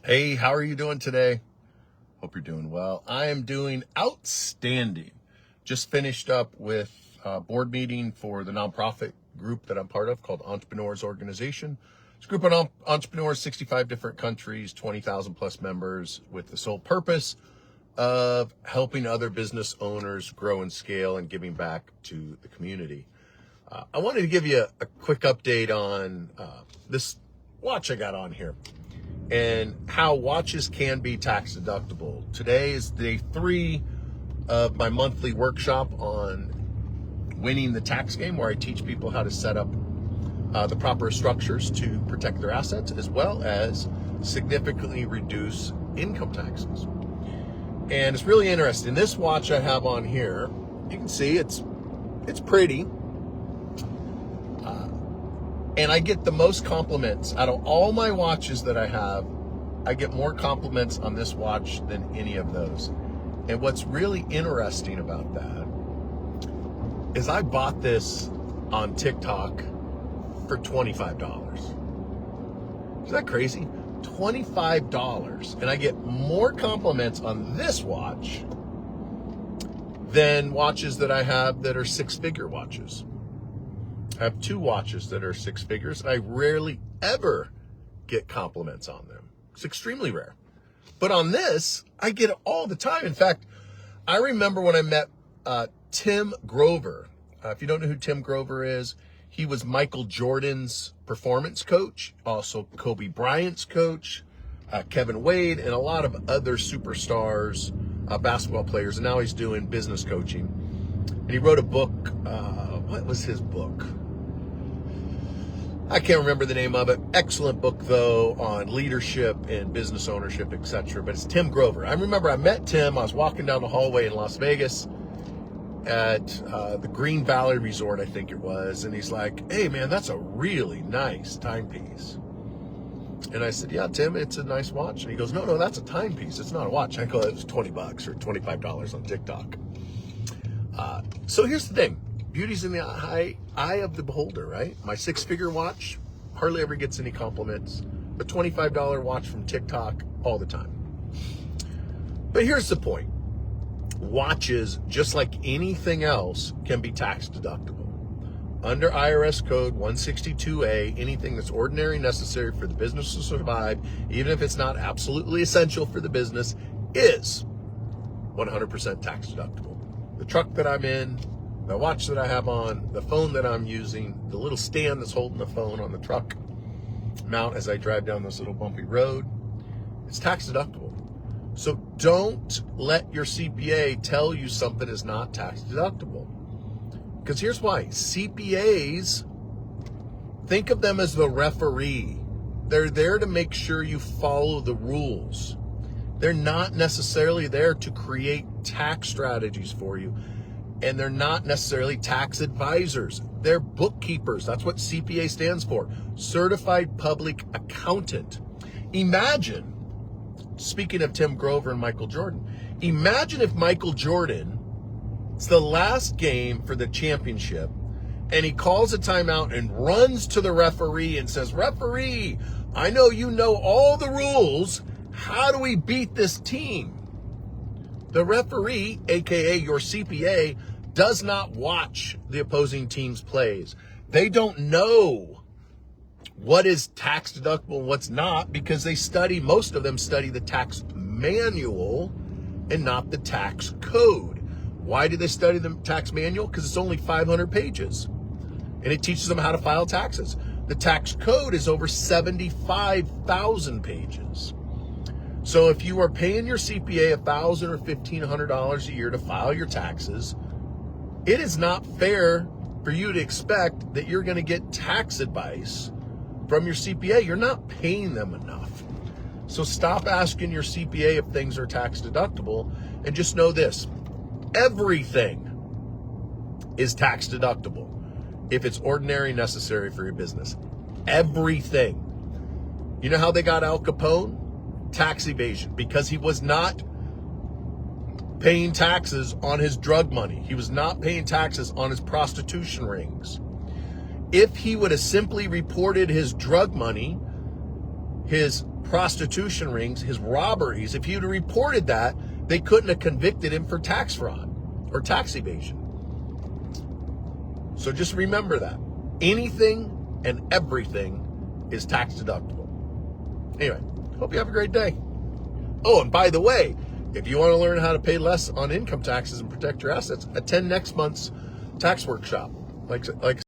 Hey, how are you doing today? Hope you're doing well. I am doing outstanding. Just finished up with a board meeting for the nonprofit group that I'm part of called Entrepreneurs Organization. It's a group of entrepreneurs, 65 different countries, 20,000 plus members, with the sole purpose of helping other business owners grow and scale and giving back to the community. I wanted to give you a quick update on this watch I got on here and how watches can be tax deductible. Today is day 3 of my monthly workshop on winning the tax game, where I teach people how to set up the proper structures to protect their assets, as well as significantly reduce income taxes. And it's really interesting. This watch I have on here, you can see it's pretty. And I get the most compliments out of all my watches that I have. I get more compliments on this watch than any of those. And what's really interesting about that is I bought this on TikTok for $25. Is that crazy? $25. And I get more compliments on this watch than watches that I have that are 6-figure watches. I have 2 watches that are 6 figures, and I rarely ever get compliments on them. It's extremely rare. But on this, I get it all the time. In fact, I remember when I met Tim Grover. If you don't know who Tim Grover is, he was Michael Jordan's performance coach, also Kobe Bryant's coach, Kevin Wade, and a lot of other superstars, basketball players. And now he's doing business coaching. And he wrote a book. What was his book? I can't remember the name of it. Excellent book, though, on leadership and business ownership, etc. But it's Tim Grover. I remember I met Tim. I was walking down the hallway in Las Vegas at the Green Valley Resort, I think it was. And he's like, "Hey, man, that's a really nice timepiece." And I said, "Yeah, Tim, it's a nice watch." And he goes, No, that's a timepiece. It's not a watch." I go, "It was $20 or $25 on TikTok." So here's the thing. Beauty's in the eye of the beholder, right? My 6-figure watch hardly ever gets any compliments. The $25 watch from TikTok, all the time. But here's the point. Watches, just like anything else, can be tax deductible. Under IRS code 162A, anything that's ordinary necessary for the business to survive, even if it's not absolutely essential for the business, is 100% tax deductible. The truck that I'm in, the watch that I have on, the phone that I'm using, the little stand that's holding the phone on the truck mount as I drive down this little bumpy road, it's tax deductible. So don't let your CPA tell you something is not tax deductible. Because here's why. CPAs, think of them as the referee. They're there to make sure you follow the rules. They're not necessarily there to create tax strategies for you. And they're not necessarily tax advisors. They're bookkeepers. That's what CPA stands for. Certified Public Accountant. Imagine, speaking of Tim Grover and Michael Jordan, imagine if Michael Jordan, it's the last game for the championship, and he calls a timeout and runs to the referee and says, "Referee, I know you know all the rules. How do we beat this team?" The referee, aka your CPA, does not watch the opposing team's plays. They don't know what is tax deductible and what's not, because most of them study the tax manual and not the tax code. Why do they study the tax manual? Because it's only 500 pages and it teaches them how to file taxes. The tax code is over 75,000 pages. So if you are paying your CPA $1,000 or $1,500 a year to file your taxes, it is not fair for you to expect that you're going to get tax advice from your CPA. You're not paying them enough. So stop asking your CPA if things are tax deductible, and just know this. Everything is tax deductible if it's ordinary necessary for your business. Everything. You know how they got Al Capone? Tax evasion, because he was not paying taxes on his drug money. He was not paying taxes on his prostitution rings. If he would have simply reported his drug money, his prostitution rings, his robberies, if he'd reported that, they couldn't have convicted him for tax fraud or tax evasion. So just remember that. Anything and everything is tax deductible. Anyway, hope you have a great day. Oh, and by the way, if you want to learn how to pay less on income taxes and protect your assets, attend next month's tax workshop. Like